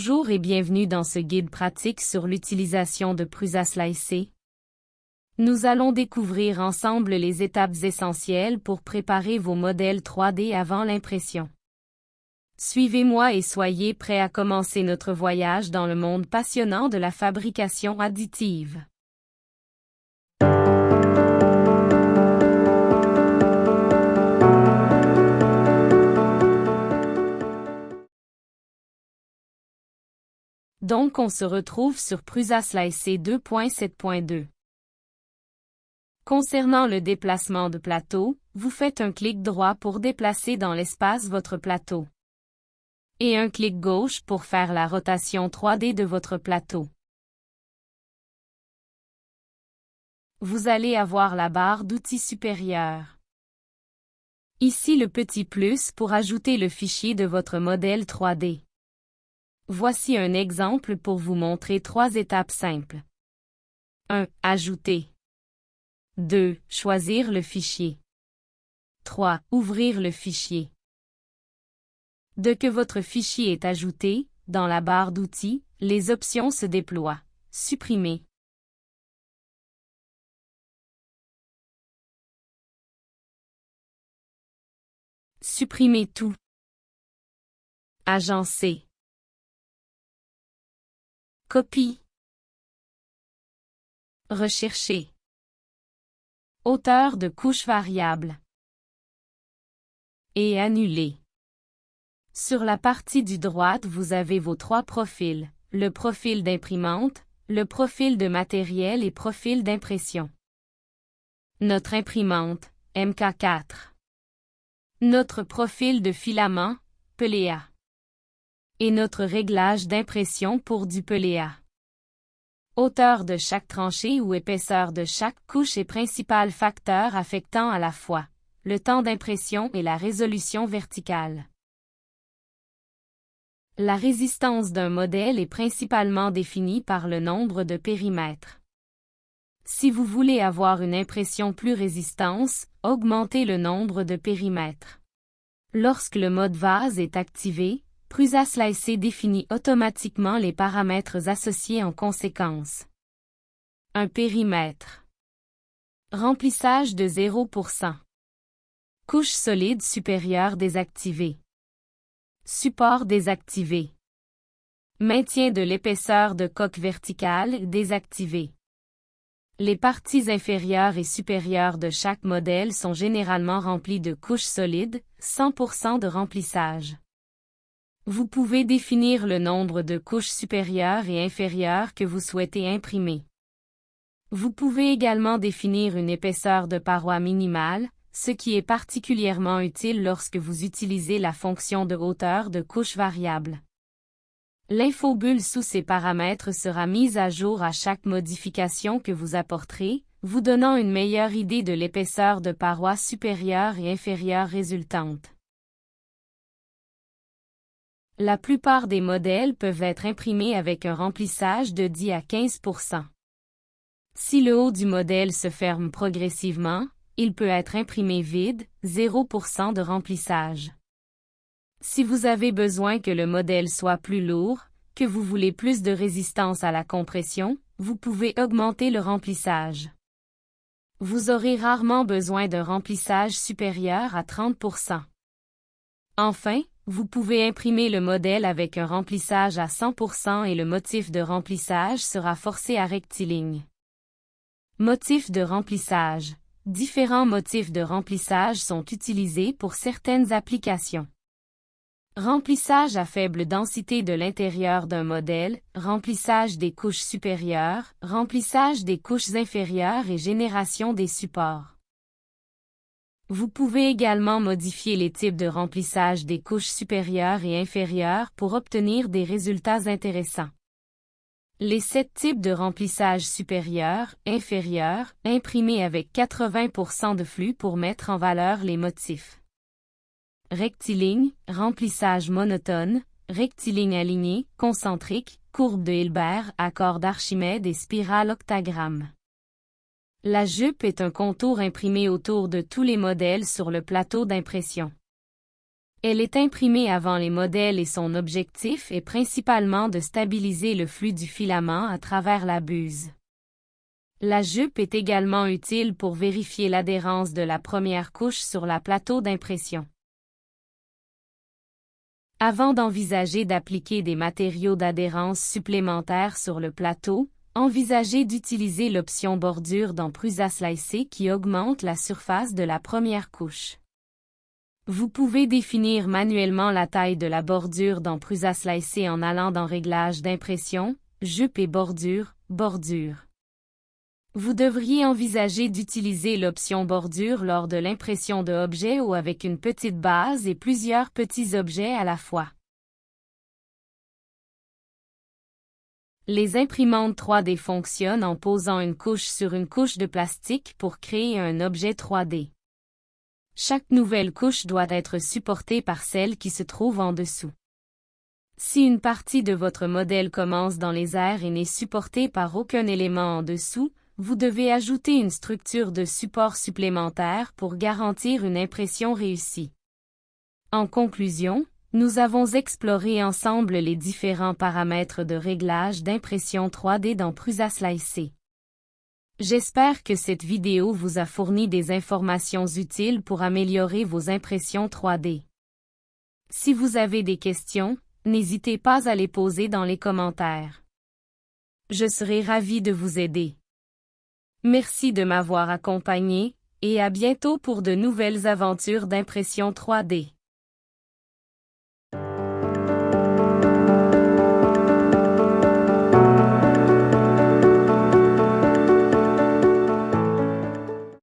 Bonjour et bienvenue dans ce guide pratique sur l'utilisation de Prusa Slicer. Nous allons découvrir ensemble les étapes essentielles pour préparer vos modèles 3D avant l'impression. Suivez-moi et soyez prêts à commencer notre voyage dans le monde passionnant de la fabrication additive. Donc on se retrouve sur Prusa Slicer 2.7.2. Concernant le déplacement de plateau, vous faites un clic droit pour déplacer dans l'espace votre plateau. Et un clic gauche pour faire la rotation 3D de votre plateau. Vous allez avoir la barre d'outils supérieure. Ici le petit plus pour ajouter le fichier de votre modèle 3D. Voici un exemple pour vous montrer 3 étapes simples. 1. Ajouter. 2. Choisir le fichier. 3. Ouvrir le fichier. Dès que votre fichier est ajouté, dans la barre d'outils, les options se déploient. Supprimer. Supprimer tout. Agencer. Copie. Rechercher. Hauteur de couche variable. Et annuler. Sur la partie du droite vous avez vos 3 profils, le profil d'imprimante, le profil de matériel et profil d'impression. Notre imprimante, MK4. Notre profil de filament, PLA. Et notre réglage d'impression pour du PLA. Hauteur de chaque tranchée ou épaisseur de chaque couche est principal facteur affectant à la fois le temps d'impression et la résolution verticale. La résistance d'un modèle est principalement définie par le nombre de périmètres. Si vous voulez avoir une impression plus résistante, augmentez le nombre de périmètres. Lorsque le mode vase est activé, Prusa Slicer définit automatiquement les paramètres associés en conséquence. Un périmètre. Remplissage de 0%. Couche solide supérieure désactivée. Support désactivé. Maintien de l'épaisseur de coque verticale désactivé. Les parties inférieures et supérieures de chaque modèle sont généralement remplies de couches solides, 100% de remplissage. Vous pouvez définir le nombre de couches supérieures et inférieures que vous souhaitez imprimer. Vous pouvez également définir une épaisseur de paroi minimale, ce qui est particulièrement utile lorsque vous utilisez la fonction de hauteur de couche variable. L'infobulle sous ces paramètres sera mise à jour à chaque modification que vous apporterez, vous donnant une meilleure idée de l'épaisseur de paroi supérieure et inférieure résultante. La plupart des modèles peuvent être imprimés avec un remplissage de 10 à 15%. Si le haut du modèle se ferme progressivement, il peut être imprimé vide, 0% de remplissage. Si vous avez besoin que le modèle soit plus lourd, que vous voulez plus de résistance à la compression, vous pouvez augmenter le remplissage. Vous aurez rarement besoin d'un remplissage supérieur à 30%. Enfin, vous pouvez imprimer le modèle avec un remplissage à 100% et le motif de remplissage sera forcé à rectiligne. Motif de remplissage. Différents motifs de remplissage sont utilisés pour certaines applications. Remplissage à faible densité de l'intérieur d'un modèle, remplissage des couches supérieures, remplissage des couches inférieures et génération des supports. Vous pouvez également modifier les types de remplissage des couches supérieures et inférieures pour obtenir des résultats intéressants. Les 7 types de remplissage supérieur, inférieur, imprimés avec 80% de flux pour mettre en valeur les motifs. Rectiligne, remplissage monotone, rectiligne aligné, concentrique, courbe de Hilbert, accord d'Archimède et spirale octagramme. La jupe est un contour imprimé autour de tous les modèles sur le plateau d'impression. Elle est imprimée avant les modèles et son objectif est principalement de stabiliser le flux du filament à travers la buse. La jupe est également utile pour vérifier l'adhérence de la première couche sur la plateau d'impression. Avant d'envisager d'appliquer des matériaux d'adhérence supplémentaires sur le plateau, envisagez d'utiliser l'option bordure dans Prusa Slicé qui augmente la surface de la première couche. Vous pouvez définir manuellement la taille de la bordure dans Prusa Slicé en allant dans Réglages d'impression, Jupe et bordure, bordure. Vous devriez envisager d'utiliser l'option bordure lors de l'impression de objets ou avec une petite base et plusieurs petits objets à la fois. Les imprimantes 3D fonctionnent en posant une couche sur une couche de plastique pour créer un objet 3D. Chaque nouvelle couche doit être supportée par celle qui se trouve en dessous. Si une partie de votre modèle commence dans les airs et n'est supportée par aucun élément en dessous, vous devez ajouter une structure de support supplémentaire pour garantir une impression réussie. En conclusion, nous avons exploré ensemble les différents paramètres de réglage d'impression 3D dans Prusa Slicé. J'espère que cette vidéo vous a fourni des informations utiles pour améliorer vos impressions 3D. Si vous avez des questions, n'hésitez pas à les poser dans les commentaires. Je serai ravi de vous aider. Merci de m'avoir accompagné, et à bientôt pour de nouvelles aventures d'impression 3D.